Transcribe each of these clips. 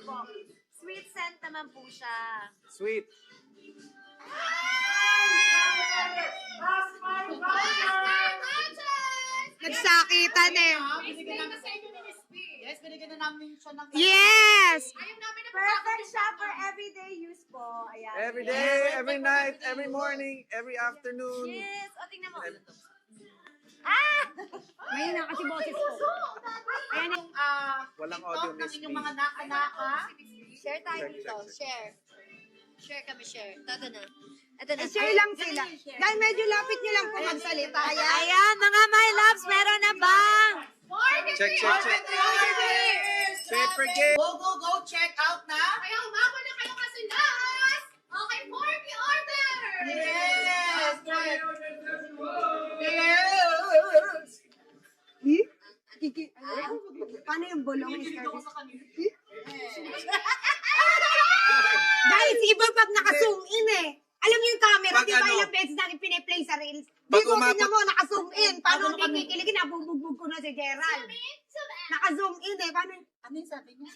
po. Sweet scent naman po siya. Sweet. Nagsakitan eh. Binigyan na sa inyo ni Miss P. Yes, binigyan na namin siya ng... Yes! Ayaw namin na Perfect siya for everyday use po. Ayan. Every day, every night, every morning, every afternoon. Yes. O, tingnan mo. Ngayon na kasi boses ko. Ayan yung Walang TikTok audio, ng Miss inyong B. mga naka-naka. Share tayo Check, dito. check, check. Share. Share kami, share. Ito na. Ito na. Share lang sila. Dahil medyo lapit nyo lang po magsalita. Ayan, mga my loves, meron na bang? Check, check, check. Paper game. Go, go, go. Check out na. Kaya umabot na kayo kasi last. Okay, 40 order. Yes. Paano yung bulong? Guys, iba pag naka-zoom in eh. Alam niyo yung camera, Pag di ba ano? ilang beses natin piniplay sa reels? Pag Dito, umabot- tignan mo, naka-zoom in. Paano hindi kikiligin? Nabubugbog ko na si Gerald. Naka-zoom in eh. Paano? Ano yung sabi niya?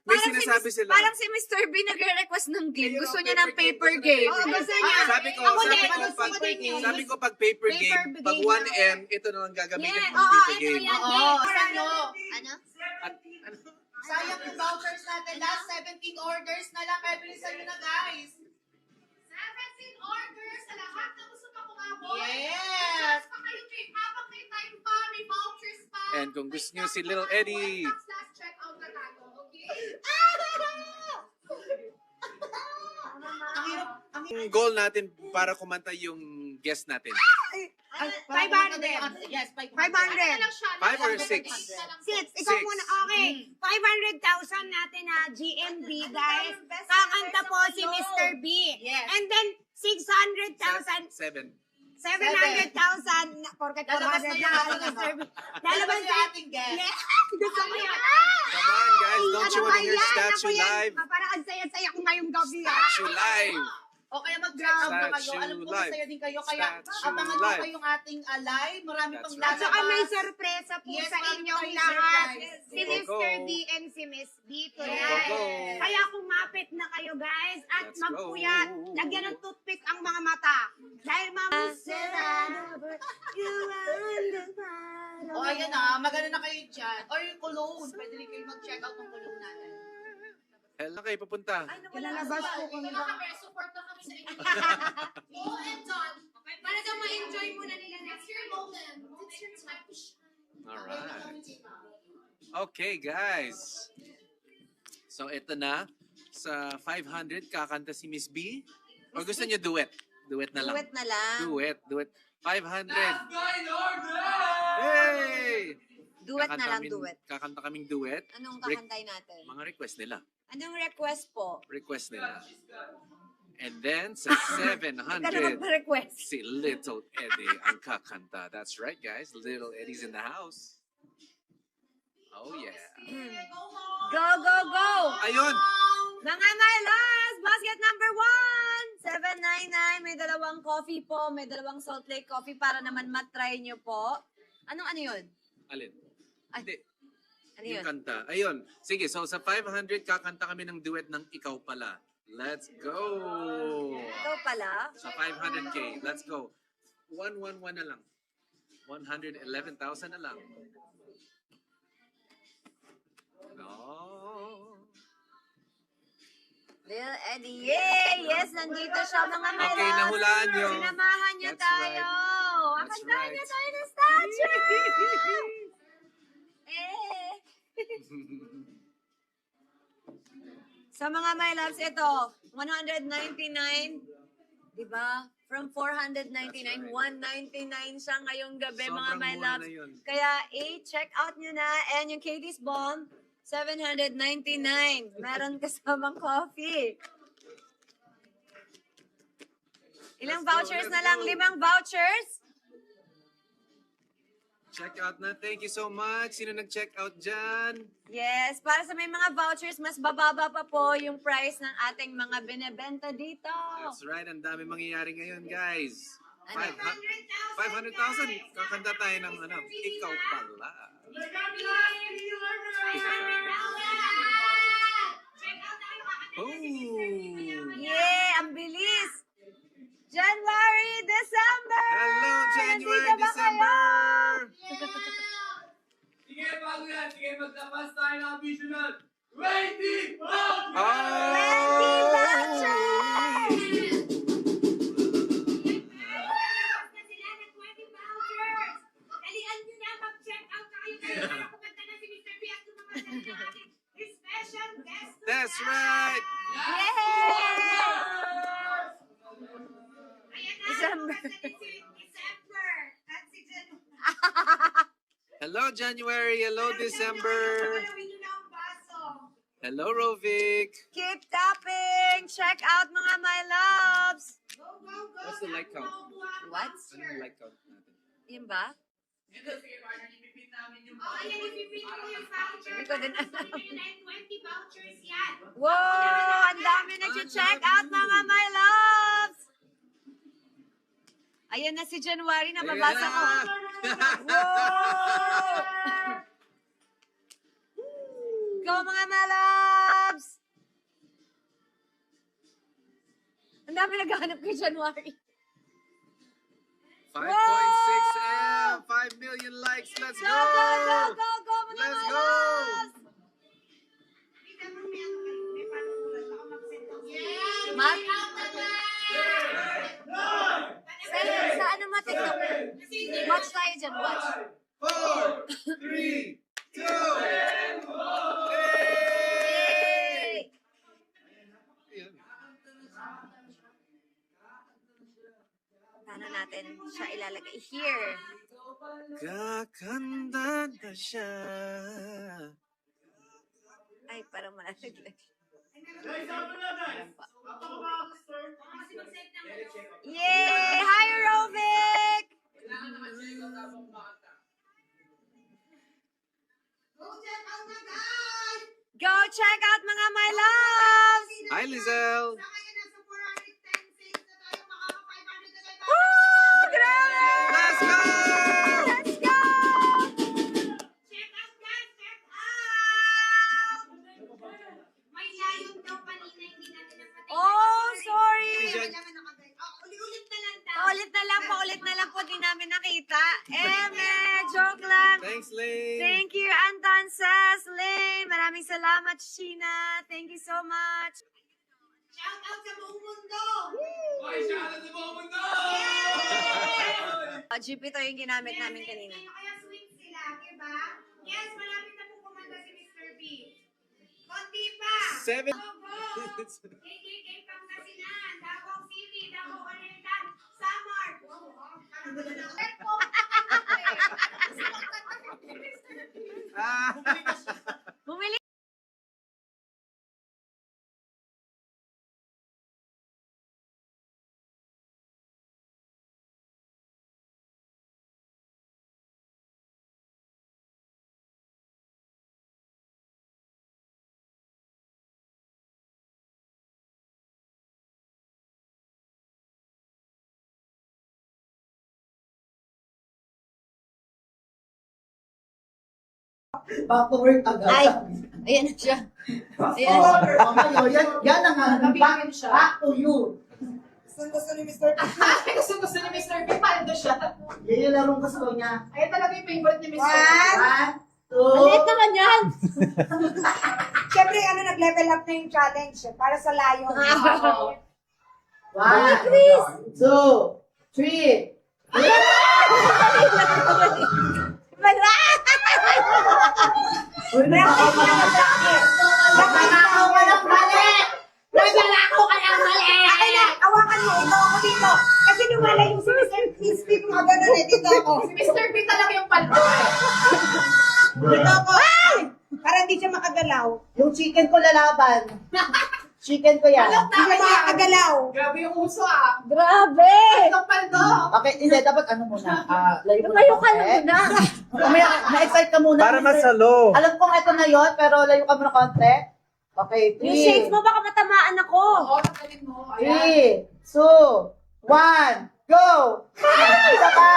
May sinasabi sila. Parang si Mr. B nagre-request ng game. Gusto niya ng paper game. Oo, gusto niya. Sabi ko, Ako sabi din, ko, gusto pag, ko din yun. sabi ko pag paper Paper game, game pag na. 1M, ito na lang gagamitin Yeah, kong oo, paper ito game. yan. Oo. Ano? Ano? At, ano? Sayang yung vouchers natin. Last 17 orders na lang. Kaya bilisan nyo na, guys. 17 orders sa lahat na gusto pa kumabot. Yes. Pa kayo, Jake. Habang may time pa, may vouchers pa. And kung gusto nyo si Little Eddie, Last check out na tayo, okay? Ang hirap. Ang yung goal natin para kumanta yung guest natin. 500. Yes, 500. 500. Lang siya. 5 or 6? 6. Ikaw Six. muna. Okay. 500,000 natin na GMB, guys. Kakanta po si Mr. B. Yes. And then, 600,000, 7. 700,000, porket 400 Lalabas na na yung ako ating ng service. Lalabas Lalabas yung ating guest. Yeah. Gusto ko yan. Come on guys, don't you want to hear Ano ba yan? Statue Ako yan. Live? Parang ang saya-saya ko ngayong gabi. Statue Live! O kaya mag-check out na kayo. Statue Alam ko live. masaya din kayo. Kaya Statue abangan nyo live. kayong ating live. Marami That's pang right. At saka may lalabas. sorpresa po Yes, sa marami inyong tayong lahat. surprise. Si Go, go. Mr. B and si Miss B today. Go, go. Kaya kumapit na kayo guys at Let's magpuyat. go. Lagyan ng toothpick ang mga mata. Dahil O ayan na, magano na kayo dyan. Or yung cologne. Pwede rin kayo mag-check out ng cologne natin. Kailan kayo papunta? Ilalabas po kami. Ito kami, support na kami sa inyo. Go and done. Para daw ma-enjoy muna nila. It's your moment. It's your time to shine. Alright. Okay guys. So ito na. Sa 500, kakanta si Miss B. O gusto niyo duet? Duet na lang. Duet na lang. Duet. 500. Hey! Duet na lang, duet. Kakanta kaming duet. Anong kakantay natin? Mga request nila. Anong request po? Request nila. And then sa Huwag ka na 700, magpa-request. si Little Eddie ang kakanta. That's right guys. Little Eddie's in the house. Oh yeah. Go, go, go! Ayun! Mga my loves, basket number 1! 799, may dalawang coffee po, may dalawang Salt Lake coffee para naman matry nyo po. Ano yun? Alin? Ay, Hindi. ano Yung yun? kanta. Ayun. Sige, so sa 500, kakanta kami ng duet ng Ikaw Pala. Let's go! Ikaw pala? Sa 500K. Let's go. 111 na lang. 111,000 na lang. No. Lil Eddie, yay! Yes, nandito siya mga my Okay, loves. nahulaan nyo. Sinamahan niya That's tayo. right. That's Kakantahan niya right. tayo ng statue! Eh! Sa mga my loves, ito, 199, di ba? From 499, That's right. 199 siya ngayong gabi, mga Sobrang my mura loves. na yun. Kaya, check out nyo na. And yung Katie's Bomb, 799. Meron kasamang coffee. Ilang Let's go, vouchers let's na lang? go. 5 vouchers? Check out na. Thank you so much. Sino nag-check out dyan? Yes, para sa may mga vouchers, mas bababa pa po yung price ng ating mga binebenta dito. That's right. Ang dami mangyayari ngayon, guys. Ano? 500,000. Kakanta tayo ng Ikaw Pala. Ayan, sige, magtapas tayo ng visual. 20 Oh! Na sila ng 20 vouchers. Dalian nyo na, mag-check out na kayo. Kaya pumunta na si Mr. B at tumakas na ng ating special guest. That's right! Ayan na, December. tumakas na din si December. At si Jen. Hello, January. Hello, December. Palawin nyo na ang baso. Hello, Rovic. Keep tapping! Check out mga my loves! Go, go, go. What's the like count? What? Ano yung like count natin? Yun ba? Ito, sige, partner, ipipin namin yung Oh, ayan, ipipin ko yung voucher. Hindi ko din Sabi nyo na yung 20 vouchers yan. Wow! Ang dami nag-check out mga my loves! Ayan na si January, nababasa ko. Wow! Go mga my loves! Ang dami naghahanap kay January. 5.6 M. 5 million likes. Let's Go, go! go, go, go, go mga Let's my go! loves! Peter, may ano kayo, may panulat. Baka mag-send ako. Mark? Sa ano mo, TikTok? Watch tayo dyan, watch. 4, 3, 2, Yay! Paano natin siya ilalagay? Here. Kakanda na siya. Ay, parang malalaglag. Yay! Hi, Aerobic! Go check out mga my loves! Hi, Lizelle. Woo! Grabe! Let's go! Let's go! Check out, guys! Check out! May layon daw kanina, hindi natin napatingin. Oh, sorry! Kailangan nakagay. Ulit-ulit na lang daw. Paulit na lang po, di namin nakita. Joke lang. Thanks, Lane. Thank you, Anton says, Lane. Maraming salamat, Sheena. Thank you so much. Shout out sa buong mundo! Okay, shoutout sa buong mundo! Jupiter yung ginamit namin kanina. Kaya sweet sila, diba? Yes, malapit na po kumanda si Mr. B. Konti pa! 7. Go, go! KKK Pangasinan, Davao City, Davao Oriental, Samar. Bumili. Back to work agad. Ay, ayan na siya. Ayan. Yan ang back to you. Gusto ni Mr. P. Gusto ni Mr. P. Paldo siya. Yan yung larong gusto niya. Ay, talaga yung favorite ni Mr. P. 1, 2, Maliit naman yan. Siyempre, nag-level up na yung challenge para sa layon. 1, 2, 3. Nagnanakaw ka ng mali! Nagnanakaw ka ng mali! Ay na, awakan mo. Ito ako dito. Kasi lumalayo si Mr. P. Speak mo ganun eh. Dito ako. Si Mr. P talaga yung paldo eh. Dito ako. Para hindi siya makagalaw. Yung chicken ko lalaban. Chicken ko yan. Hindi siya makagalaw. Grabe yung uso ah. Grabe! Itong paldo. Okay, hindi. Dapat ano muna. Layo mo Tumayo ka konti. na muna. Mamaya, na-excite ka muna. Para masalo. Alam kong ito na yon pero layo ka muna konti. Okay, Yung shades 3, mo, baka matamaan ako. Oo, nakalin mo. Ayan. 3, 2, 1, go! Isa pa!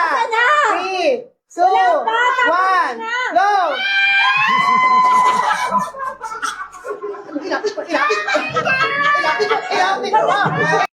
3, 2, 1, go! Ilapit mo! Ilapit mo!